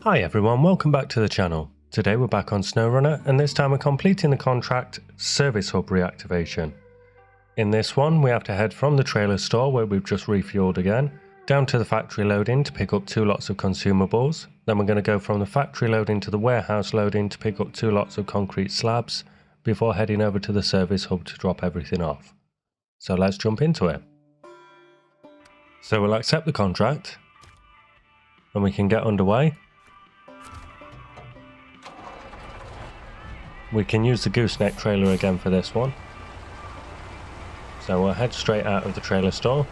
Hi everyone, welcome back to the channel. Today we're back on Snowrunner, and this time we're completing the contract Service Hub Reactivation. In this one we have to head from the trailer store where we've just refueled again, down to the factory loading to pick up 2 lots of consumables. Then we're going to go from the factory loading to the warehouse loading to pick up 2 lots of concrete slabs, before heading over to the service hub to drop everything off. So let's jump into it. So we'll accept the contract, and we can get underway. We can use the gooseneck trailer again for this one. So we'll head straight out of the trailer store.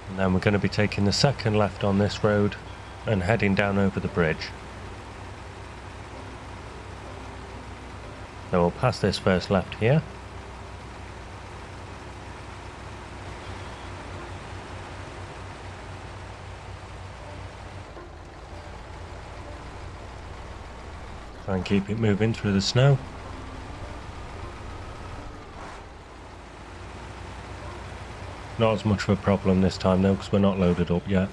And then we're going to be taking the second left on this road and heading down over the bridge. So we'll pass this first left here. Try and keep it moving through the snow. Not as much of a problem this time though, because we're not loaded up yet.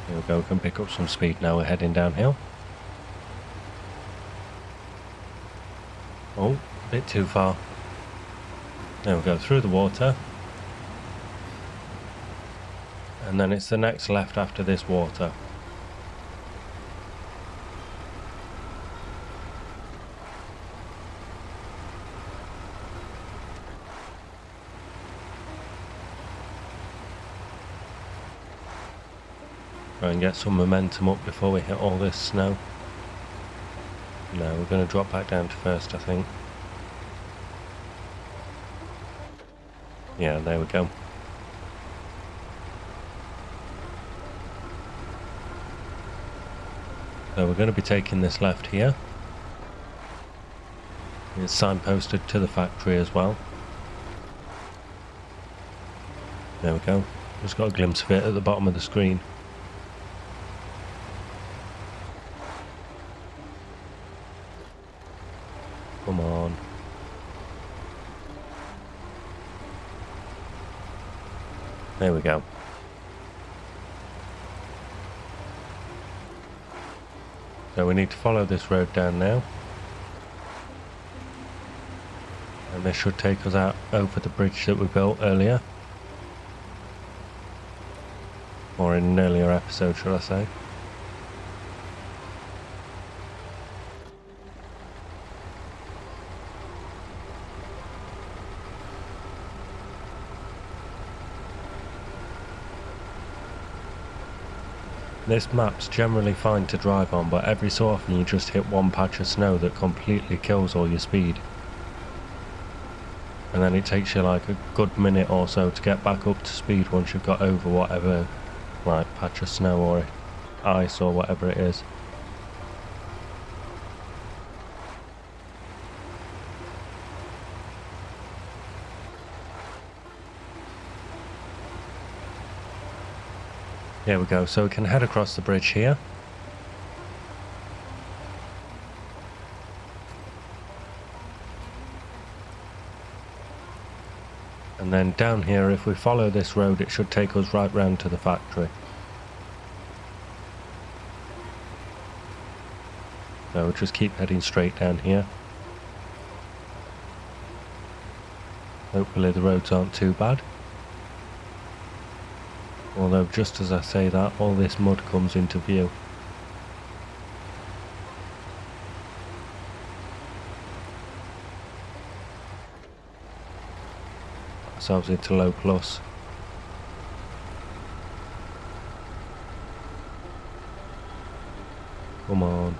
There we go, we can pick up some speed now, we're heading downhill. Oh, a bit too far. There we go, through the water. And then it's the next left after this water. Try and get some momentum up before we hit all this snow. No, we're going to drop back down to first, I think. Yeah, there we go. So we're going to be taking this left here. It's signposted to the factory as well. There we go. Just got a glimpse of it at the bottom of the screen. Come on. There we go. So we need to follow this road down now. And this should take us out over the bridge that we built earlier. Or in an earlier episode, should I say. This map's generally fine to drive on, but every so often you just hit one patch of snow that completely kills all your speed. And then it takes you like a good minute or so to get back up to speed once you've got over whatever, like, patch of snow or ice or whatever it is. There we go, so we can head across the bridge here. And then down here, if we follow this road, it should take us right round to the factory. So we'll just keep heading straight down here. Hopefully the roads aren't too bad. Although just as I say that, all this mud comes into view. Ourselves into low plus. Come on.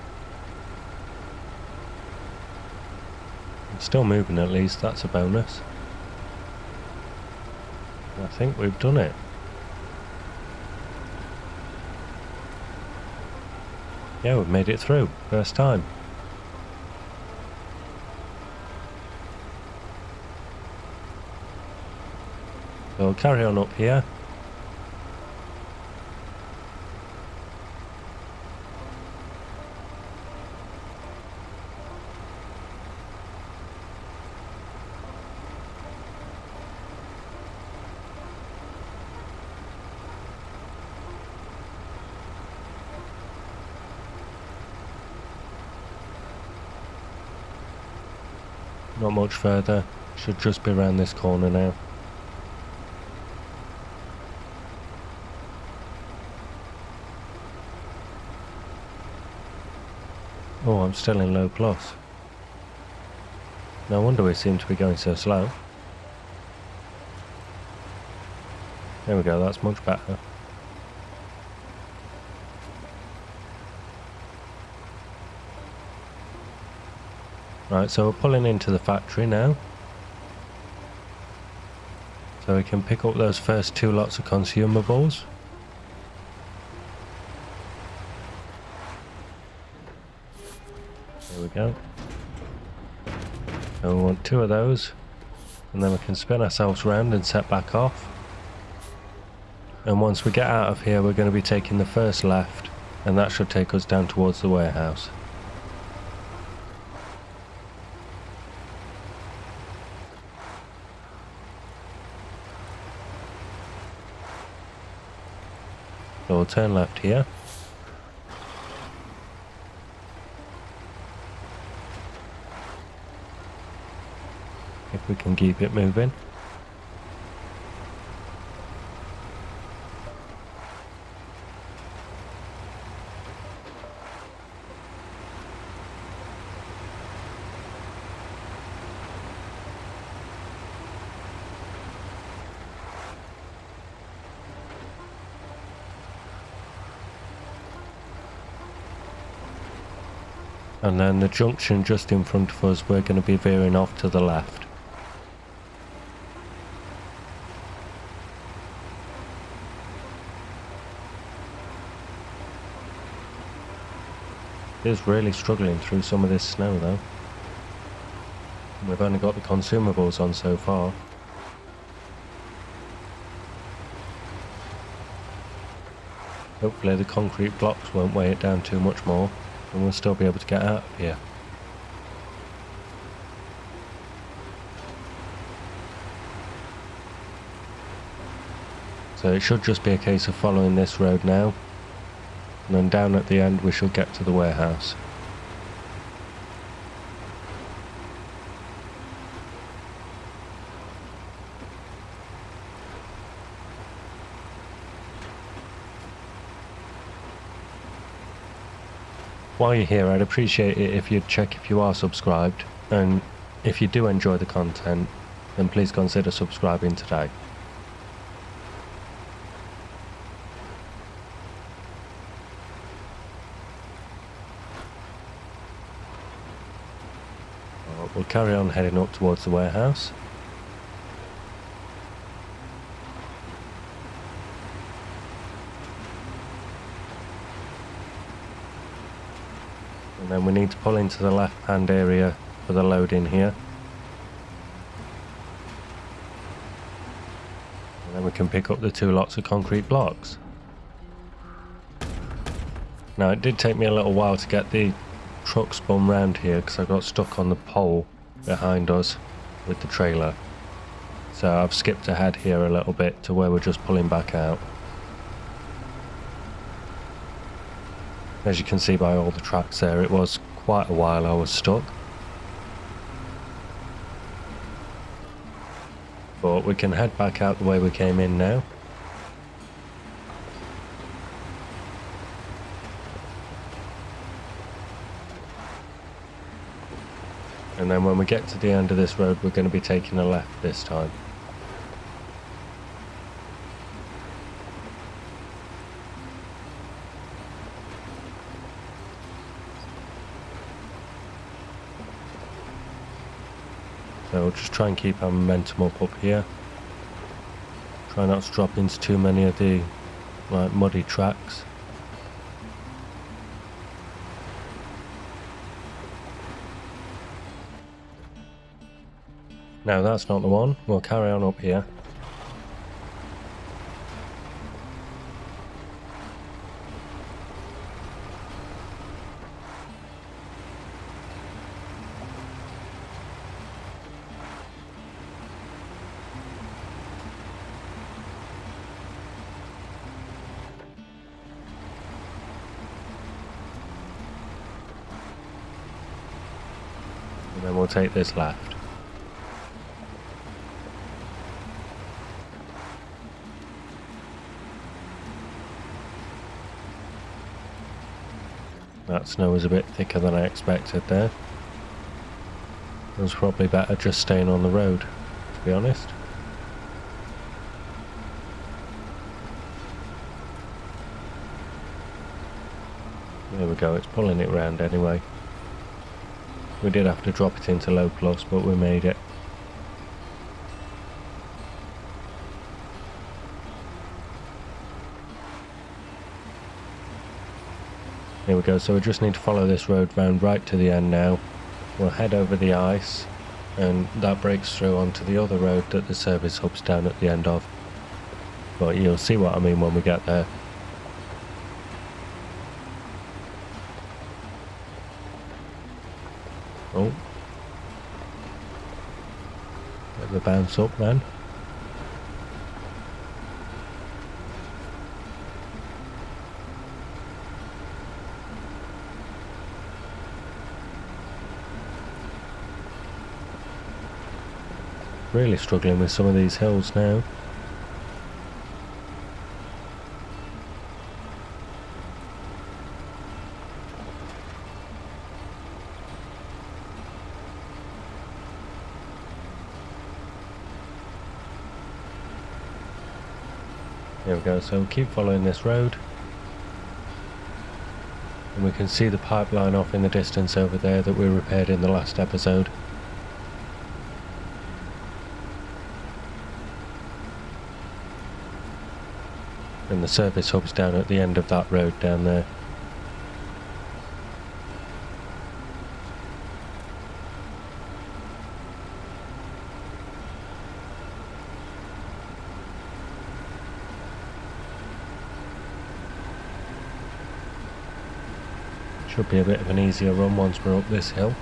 It's still moving at least, that's a bonus. I think we've done it. Yeah, we've made it through, first time. So we'll carry on up here. Not much further, should just be around this corner now. Oh, I'm still in low plus. No wonder we seem to be going so slow. There we go, that's much better. Right, so we're pulling into the factory now. So we can pick up those first 2 lots of consumables. There we go. So we want 2 of those, and then we can spin ourselves round and set back off. And once we get out of here, we're going to be taking the first left, and that should take us down towards the warehouse. So we'll turn left here. If we can keep it moving. And then the junction just in front of us, we're going to be veering off to the left. It is really struggling through some of this snow though. We've only got the consumables on so far. Hopefully the concrete blocks won't weigh it down too much more, and we'll still be able to get out of here. So it should just be a case of following this road now, and then down at the end we shall get to the warehouse. While you're here, I'd appreciate it if you'd check if you are subscribed, and if you do enjoy the content, then please consider subscribing today. We'll carry on heading up towards the warehouse. And then we need to pull into the left hand area for the load in here. And then we can pick up the 2 lots of concrete blocks. Now it did take me a little while to get the truck spun round here because I got stuck on the pole behind us with the trailer. So I've skipped ahead here a little bit to where we're just pulling back out. As you can see by all the tracks there, it was quite a while I was stuck. But we can head back out the way we came in now. And then when we get to the end of this road, we're going to be taking a left this time. So we'll just try and keep our momentum up here. Try not to drop into too many of the muddy tracks. No, that's not the one. We'll carry on up here. And then we'll take this left. That snow was a bit thicker than I expected there. It was probably better just staying on the road, to be honest. There we go, it's pulling it round anyway. We did have to drop it into low plus, but we made it. Here we go, so we just need to follow this road round right to the end now. We'll head over the ice, and that breaks through onto the other road that the service hub's down at the end of. But you'll see what I mean when we get there. Oh. Let the bounce up then. Really struggling with some of these hills now. There we go, so we'll keep following this road. And we can see the pipeline off in the distance over there that we repaired in the last episode. And the service hub's down at the end of that road down there. Should be a bit of an easier run once we're up this hill.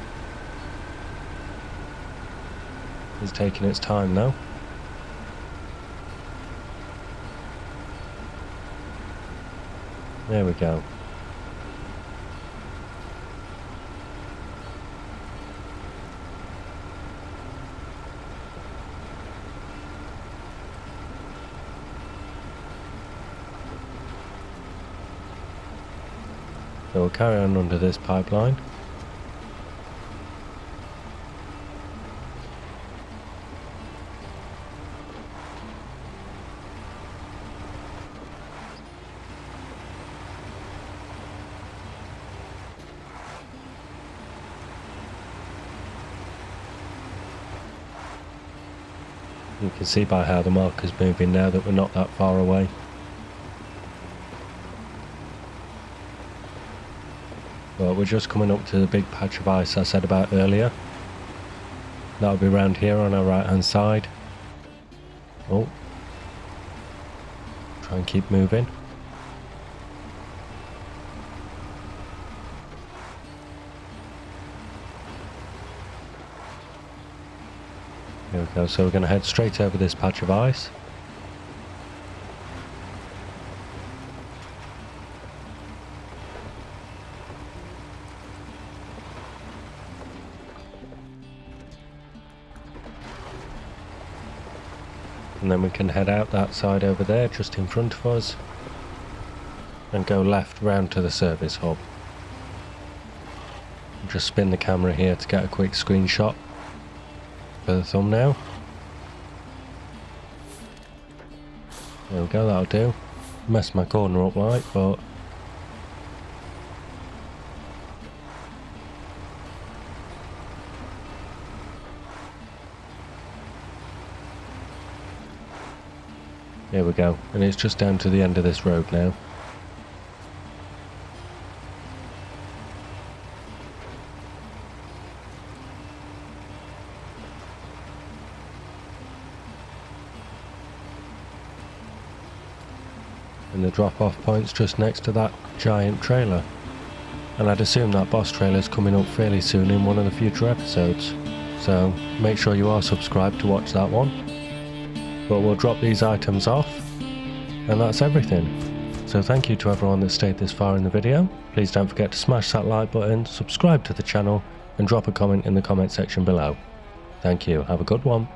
It's taking its time though. There we go. So we'll carry on under this pipeline. You can see by how the marker's moving now that we're not that far away. Well, we're just coming up to the big patch of ice I said about earlier. That'll be round here on our right hand side. Oh. Try and keep moving. There we go, so we're going to head straight over this patch of ice. And then we can head out that side over there, just in front of us, and go left round to the service hub. Just spin the camera here to get a quick screenshot for the thumbnail. There we go, that'll do. Messed my corner up like, but there we go, and it's just down to the end of this road now. And the drop-off point's just next to that giant trailer. And I'd assume that boss trailer's coming up fairly soon in one of the future episodes. So make sure you are subscribed to watch that one. But we'll drop these items off, and that's everything. So thank you to everyone that stayed this far in the video. Please don't forget to smash that like button, subscribe to the channel, and drop a comment in the comment section below. Thank you, have a good one.